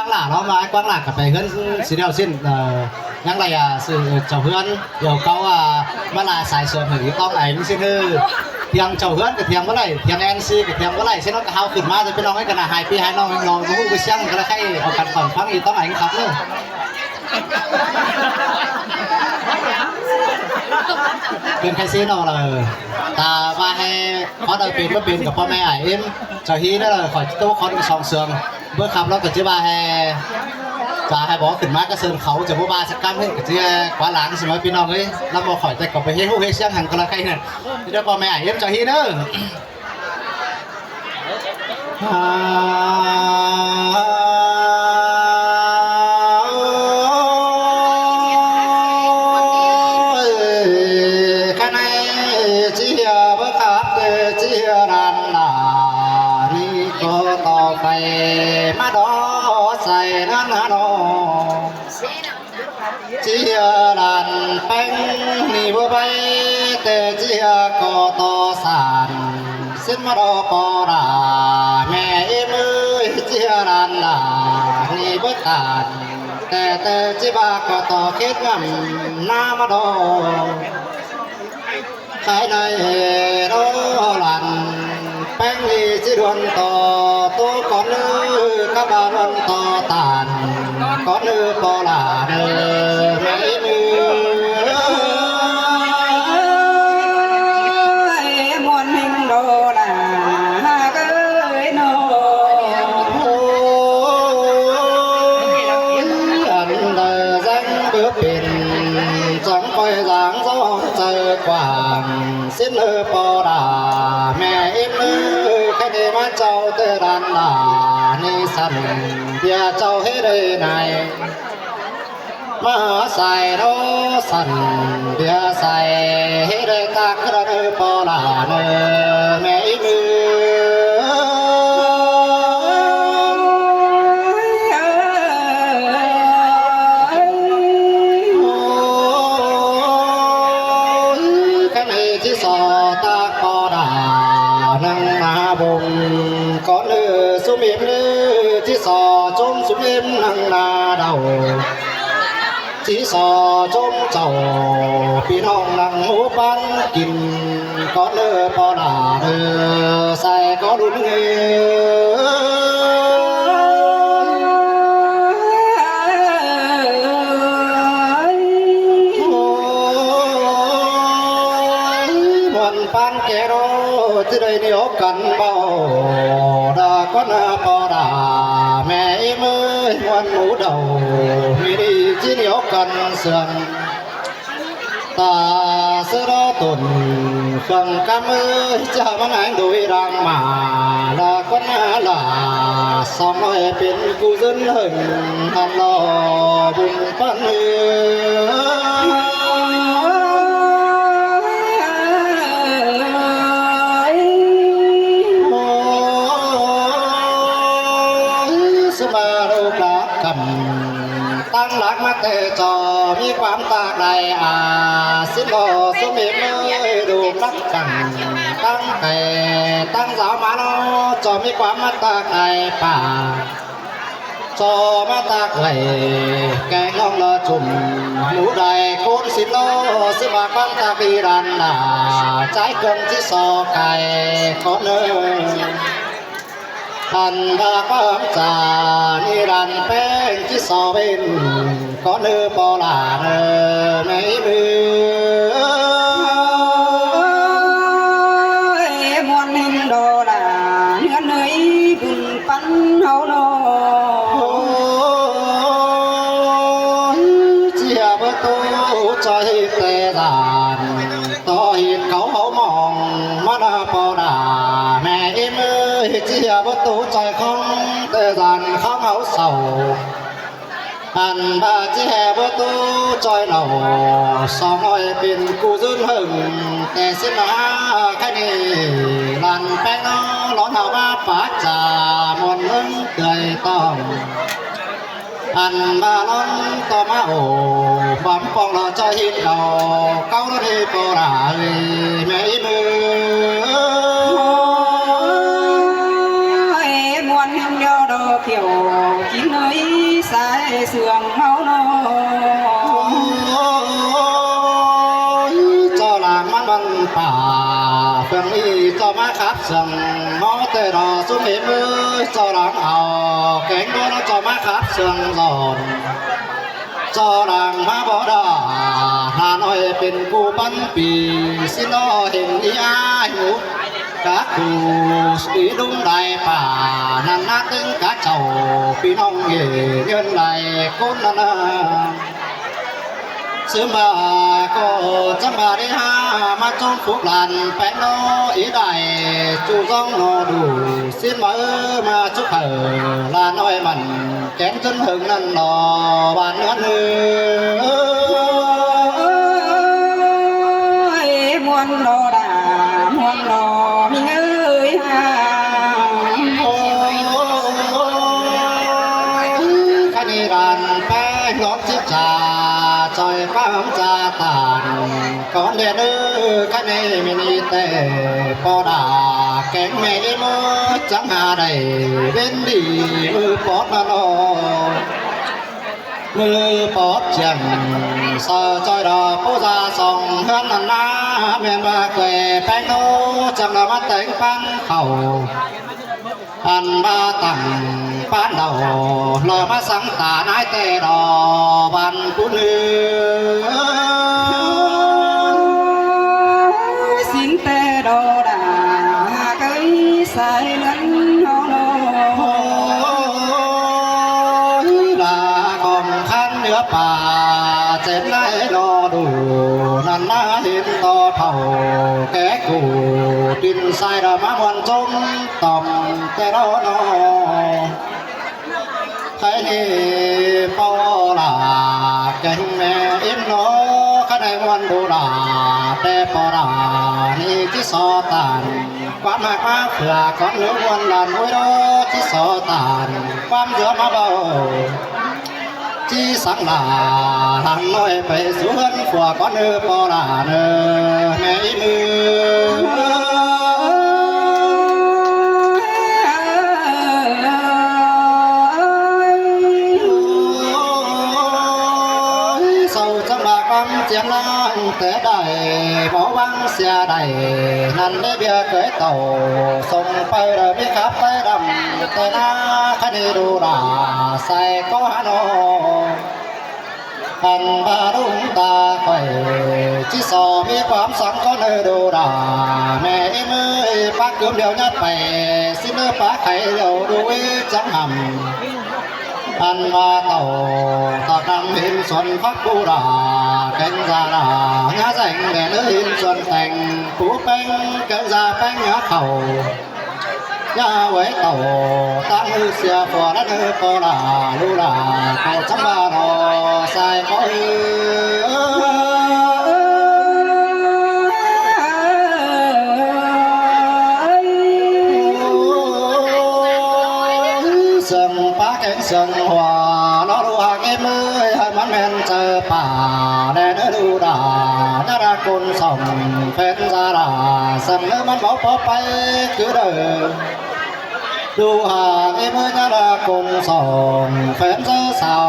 quang lạ nó mà quang lạ cả phải hơn xí đeo xin nhắc lại sự chầu hơn nhiều câu mà là xài sườn hủy con này xin hư thiang chầu hơn cái thiang có này thiang NC cái thiang có này xin nó hao khử ma rồi bên nó cái là hai pi hai nó cũng bị xăng cái là khay ở cạnh phòng phăng gì tóm ảnh khóc nữaเป็นใครซีนเอาเลยตาว่าให้เขาเดินเป็นก็เป็นกับพ่อแม่ไอ้เอ็มจะฮีนั่นเลยขอตู้คอนกับซองเสืองเมื่อคำเราก็จะว่าให้จะให้บอกขึ้นมาก็เสือเขาจะพูดว่าสักคำให้ก็จะกว่าหลังสมัยพี่น้องเลยเราบอกขอแต่ก็ไปเฮ็ดหูเฮ็ดเสียงหันก็ละใครเนี่ยที่ได้พ่อแม่ไอ้เอ็มจะฮีเนอะมาดอใส่นั่นนะดอเจียดันแป้งนี่บ่ไปแต่เจียก็ต่อสานสิ้นมาดอปอราแม่เอ็มเอ้ยเจียดันล่ะนี่บ่ตานแต่จีบาก็ต่อเค็ดงำหน้ามาดอขายในรอลันแป้งนี่จีดวนต่อตัวก่อนนึกกบาลวันต่อตานก่อนนึกปอลาเนื้อไม่มือมวนหิงโดนาเกยโนอันเดจังเบื่อเป็นจังคอยจางซ้อนเจอกว่างสิ้นเนื้อปอลาแม่เอ็มมาเจ้าเตรันนานิสันเดียเจ้าให้ได้ไหนมาใส่โนสันเดียใส่ให้ได้ตากระเนปอลาเนแม่มือที่สอตาปอดานังนาบุญก่อนเลือสุมิมที่สอจมสุมิมนังนาเดาที่สอจมเจ้าพี่น้องนังหูปันกินก่อนเลือปอดาเลือใส่ก่อนรุ่นเงปันแกโรที่ได้เหนียวกันเบาดาก็นาปอดาแม่เมื่อวันหมูเดามีดีที่เหนียวกันเสื่อมตาเสรตุนฟังกำมือจะมาแหงโดยรังมาลาก็นาลาสองน้อยเป็นกูdânหึงทันรอบุญปันเหืตั้งหลักมาเตจอมีความตากใดสิ้นโลสุมิมเลยดูรักกันตั้งแต่ตั้งสาวมาโนจอมีความมาตากใดป่าจอมาตากไหลแกงน้องละจุ่มหมูใดโคนสิ้นโลสิบาความตากีรันดาใจเกินที่สอไก่ก็เนยทันบาความจานิรันแป้งที่สอเป็นก็เนื้อปอลาเนื้อไม่มือมวนหิงโดนาเนื้อเนยบุญปันเฮาโนเจียบตูใจเตดานต่อหินเขามองมาดาปอดาแม่เมื่อเจียบตูใจของเตดานข้างเขาเศร้าอันบาเจียบตูใจเราสองน้อยเป็นกูdânหึงแต่สิมาแค่นี้ลันแป้งน้อร้อนเอามาปาจ่ามนมึงเกยต้องอันมาล้อนต่อมาโอ้บัมปองเราใจหินเราเก้านาทีโปราไม่มือมวนหิงโดเขียวกินเนย sai sườn máu nó cho làng mắt vănป่phường đi cho má khắp sừng ngó tê đò xuống hiểm ơi cho làng hào cánh đó nó cho má khắp sừng giòn cho làng má bỏ đà Hà Nộiเป็นกูปันปีxin nó hình đi ai ngủ các cụ sĩ đúng đạiป่านั่นน่าตึงกะเจ้าพี่น้องเย่เงินไหลก้นนั่นน่ะซื้อมาก็จังมาได้หามาจงฟุกหลานแป้งน้ออีได้จูจ้องนอดูสิ้นมามาชุกเผอลาน้อยมันแกงจนหึงนั่นนอบานเงินเอ้ยมวนโดดามวนโดมีเอ้ยฮะขันนีรานแป้งน้องจิบชาจอยความจาตานก่อนเดือนขันนีมินิเตปอดาแกงแม่เมื่อจังหาได้เว้นดีมือปอดมาโนมือปอดเจียงสอจอยดอกผู้จาส่องเฮือนนันนาเมียนบาแกวแป้งโนจังละมาแต่งปังเข่าอันบาตั้งปานเดารอมาสังตานายแต่ดอบันผู้เลือสินแต่โดดาเกยใส่นั้นน้องลาของขันเนื้อป่าเจ็บไหลนอดูนันนาเห็นต่อเท่าแก่กูดินทรายดามาวันจมต่อมแต่รอนอใครนี่ปอลาแกงแม่อิมโนข้าในวันดูลาแต่ปอลานี่ที่สอตานความหมายมาเผื่อก่อนเนื้อวันลานไว้รอที่สอตานความเดือมาเบาที่สังลาทางน้อยไปสวนขวาก้อนเนื้อปอลาเนื้อแม่มือเจียงล่างแต่ได้บ่วังเสียได้นั่นได้เบียเคยเต่าส่งไปเลยมีขับไปดำแต่หน้าคดีดูดาใส่ก็หานอพันบาดุงตาคอยที่สอมีความสังก็เนดูดาแม่เมื่อยปักเกือบเดียวยัดไปสิ้นเนื้อปลาไข่เดียวดูจังหำอันว่าเต่าตอกนำหินส่วนพักบูราแกงซาดาหน้าแสงแดดหินส่วนแต่งปูแป้งแกงซาแป้งเนื้อเข่าย่าไว้เต่าตั้งมือเสียฝัวและเนื้อปอลาลูลาเต่าจังบานอใส่คอยเสียงหัวล้อรัวเก็บมือให้มันแม่นเจอป่าแดนดูดานารากุลส่งเฟ้นซาดาสั่งเนื้อมันบอกพอไปคือเดิมดูหางเอ็มนารากุลส่งเฟ้นเจอสาว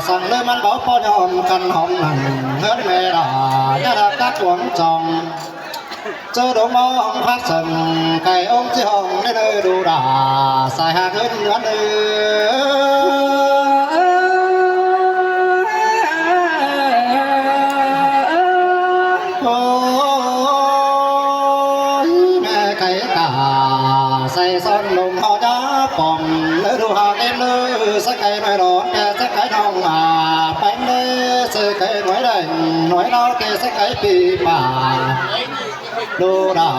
สั่งเนื้อมันบอกพอยอมกันหอมหนังเฮือนเมดานาราตักหวงจองเจอดงมองพักสั่งไก่องที่ห้องในเนื้อดูดาใส่หางเงินเนื้อเนื้ใส่ซ้อนลงหอจ้าป่องเนื้อดูหางเอ็มเนื้อสักไก่หน่อยหลอดแต่สักไก่ทองแป้งเนื้อสักไก่หน่อยได้หน่อยเราแต่สักไก่ปีป่าดูดา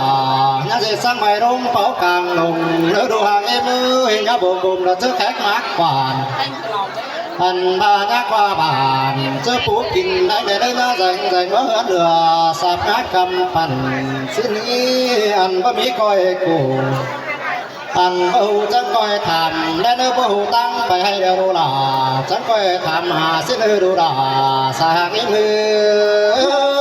nhà sẽ sang mày rong bảo càng lùng nếu đồ hàng em ơi nhà bộ bùm là chớ khách mát quản anh ba nhắc qua bàn chớ phú kinh đánh để đây nó dành dành nó hơn lửa sạp ngát cầm phần xin ý anh có mỹ coi cụ anh bầu chẳng coi thảm nên nếu bầu tăng phải hay đều là chẳng coi thảm hà xin ơi đồ đà xa hàng em ơi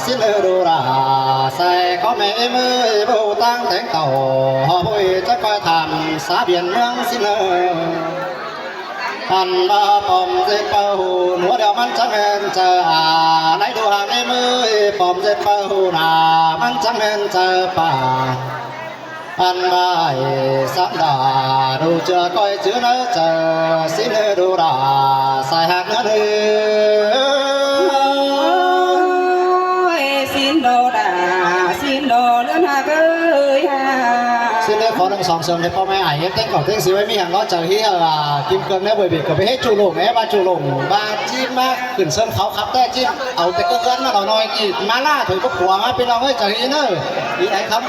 xin đồ ra sai có mẹ mới bầu tăng thánh tàu họ vui chắc coi thảm xã biển nương xin ăn ba bom dây bao núa đeo mắn trắng hèn chờ lấy đồ hàng em ơi bom dây bao nà mắn trắng hèn chờ bà ăn bài sáng đà đồ chưa coi chữ nó chờ xin đồ đà xài hạt nữa đi xin đồ đà xin đồ lớn hà ơi ha xin lỗi khó đừng sòng sườn thìพ่อแม่ảnh em tên cổ tên xíu ấy mi hàng đó chờ hi kim cương đấy bởi vì có biết hết chủ lủng ấy ba chủ lủng ba chim má khẩn sơn kháo khắp té chim ẩuแต่ก็gắn mà nói gì má la thôi có của má bên đó ấy chờ hi nữa đi đấy không